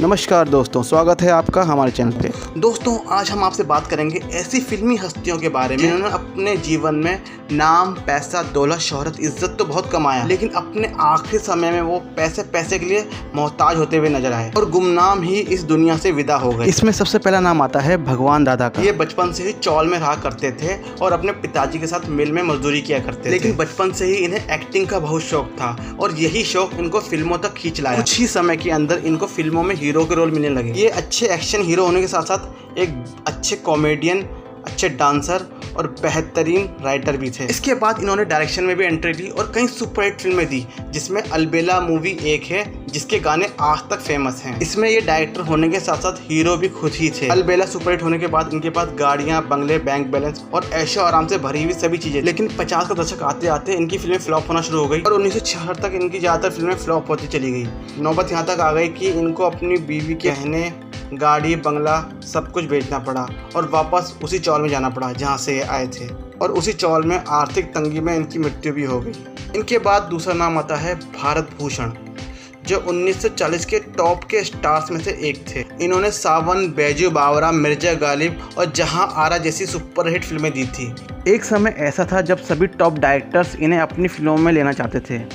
नमस्कार दोस्तों, स्वागत है आपका हमारे चैनल पे। दोस्तों, आज हम आपसे बात करेंगे ऐसी फिल्मी हस्तियों के बारे में जिन्होंने अपने जीवन में नाम, पैसा, दौलत, शोहरत, इज्जत तो बहुत कमाया, लेकिन अपने आखिरी समय में वो पैसे के लिए मोहताज होते हुए नजर आए और गुमनाम ही इस दुनिया से विदा हो गए। इसमें सबसे पहला नाम आता है भगवान दादा का। ये बचपन से ही चौल में रहा करते थे और अपने पिताजी के साथ मिल में मजदूरी किया करते थे, लेकिन बचपन से ही इन्हें एक्टिंग का बहुत शौक था और यही शौक इनको फिल्मों तक खींच लाया। कुछ ही समय के अंदर इनको फिल्मों में हीरो के रोल मिलने लगे। ये अच्छे एक्शन हीरो होने के साथ साथ एक अच्छे कॉमेडियन, अच्छे डांसर और बेहतरीन राइटर भी थे। इसके बाद इन्होंने डायरेक्शन में भी एंट्री ली और कई सुपरहिट फिल्में दी, जिसमें अलबेला मूवी एक है जिसके गाने आज तक फेमस हैं। इसमें ये डायरेक्टर होने के साथ साथ हीरो भी खुद ही थे। अलबेला सुपरहिट होने के बाद इनके पास गाड़ियां, बंगले, बैंक बैलेंस और ऐशो आराम से भरी हुई सभी चीजें। लेकिन 50 का दशक आते आते इनकी फिल्में फ्लॉप होना शुरू हो गई और 1966 तक इनकी ज्यादातर फिल्में फ्लॉप होती चली गई। नौबत यहाँ तक आ गई कि इनको अपनी बीवी के गहने, गाड़ी, बंगला सब कुछ बेचना पड़ा और वापस उसी चौल में जाना पड़ा जहाँ से ये आए थे, और उसी चौल में आर्थिक तंगी में इनकी मृत्यु भी हो गई। इनके बाद दूसरा नाम आता है भारत भूषण, जो 1940 के टॉप के स्टार्स में से एक थे। इन्होंने सावन, बैजू बावरा, मिर्जा गालिब और जहां आरा जैसी सुपरहिट फिल्में दी थी। एक समय ऐसा था जब सभी टॉप डायरेक्टर्स इन्हें अपनी फिल्मों में लेना चाहते थे।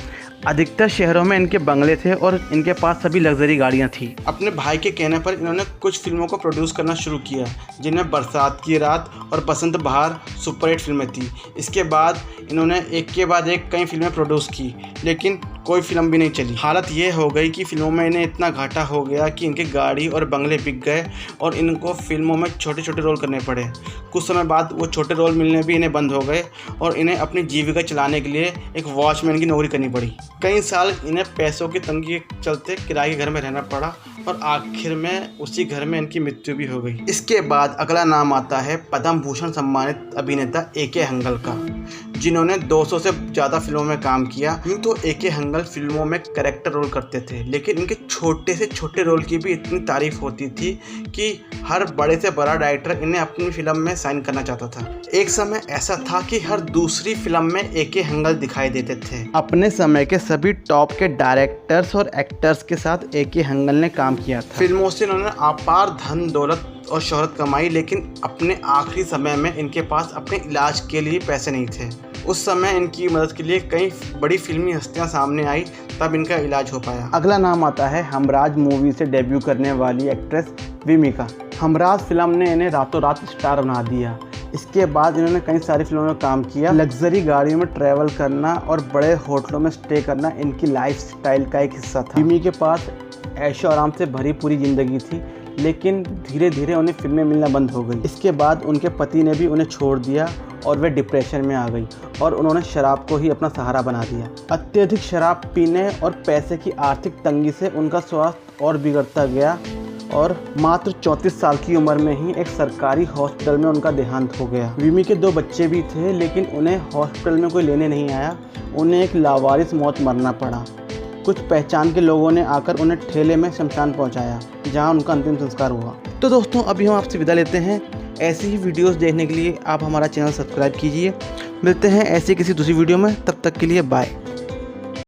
अधिकतर शहरों में इनके बंगले थे और इनके पास सभी लग्जरी गाड़ियां थी। अपने भाई के कहने पर इन्होंने कुछ फिल्मों को प्रोड्यूस करना शुरू किया, जिनमें बरसात की रात और बसंत बहार सुपरहिट फिल्में थी। इसके बाद इन्होंने एक के बाद एक कई फिल्में प्रोड्यूस की, लेकिन कोई फिल्म भी नहीं चली। हालत ये हो गई कि फिल्मों में इन्हें इतना घाटा हो गया कि इनके गाड़ी और बंगले बिक गए और इनको फिल्मों में छोटे छोटे रोल करने पड़े। कुछ समय बाद वो छोटे रोल मिलने भी इन्हें बंद हो गए और इन्हें अपनी जीविका चलाने के लिए एक वॉचमैन की नौकरी करनी पड़ी। कई साल इन्हें पैसों की तंगी के चलते किराए के घर में रहना पड़ा और आखिर में उसी घर में इनकी मृत्यु भी हो गई। इसके बाद अगला नाम आता है पद्म भूषण सम्मानित अभिनेता ए.के. हंगल का, जिन्होंने 200 से ज़्यादा फिल्मों में काम किया। यूँ तो ए.के. हंगल फिल्मों में कैरेक्टर रोल करते थे, लेकिन इनके छोटे से छोटे रोल की भी इतनी तारीफ होती थी कि हर बड़े से बड़ा डायरेक्टर इन्हें अपनी फिल्म में साइन करना चाहता था। एक समय ऐसा था कि हर दूसरी फिल्म में ए.के. हंगल दिखाई देते थे। अपने समय के सभी टॉप के डायरेक्टर्स और एक्टर्स के साथ ए.के. हंगल ने काम किया था। फिल्मों से इन्होंने अपार धन दौलत और शोहरत कमाई, लेकिन अपने आखिरी समय में इनके पास अपने इलाज के लिए पैसे नहीं थे। उस समय इनकी मदद के लिए कई बड़ी फिल्मी हस्तियां सामने आई, तब इनका इलाज हो पाया। अगला नाम आता है हमराज मूवी से डेब्यू करने वाली एक्ट्रेस विमिका। हमराज फिल्म ने इन्हें रातों रात स्टार बना दिया। इसके बाद इन्होंने कई सारी फिल्मों में काम किया। लग्जरी गाड़ियों में ट्रैवल करना और बड़े होटलों में स्टे करना इनकी लाइफ स्टाइल का एक हिस्सा था। विमी के पास ऐशो आराम से भरी पूरी ज़िंदगी थी, लेकिन धीरे धीरे उन्हें फिल्में मिलना बंद हो गई। इसके बाद उनके पति ने भी उन्हें छोड़ दिया और वे डिप्रेशन में आ गई और उन्होंने शराब को ही अपना सहारा बना दिया। अत्यधिक शराब पीने और पैसे की आर्थिक तंगी से उनका स्वास्थ्य और बिगड़ता गया और मात्र 34 साल की उम्र में ही एक सरकारी हॉस्पिटल में उनका देहांत हो गया। विमी के 2 बच्चे भी थे, लेकिन उन्हें हॉस्पिटल में कोई लेने नहीं आया। उन्हें एक लावारिस मौत मरना पड़ा। कुछ पहचान के लोगों ने आकर उन्हें ठेले में शमशान पहुंचाया, जहां उनका अंतिम संस्कार हुआ। तो दोस्तों, अभी हम आपसे विदा लेते हैं। ऐसी ही वीडियोस देखने के लिए आप हमारा चैनल सब्सक्राइब कीजिए। मिलते हैं ऐसे किसी दूसरी वीडियो में, तब तक के लिए बाय।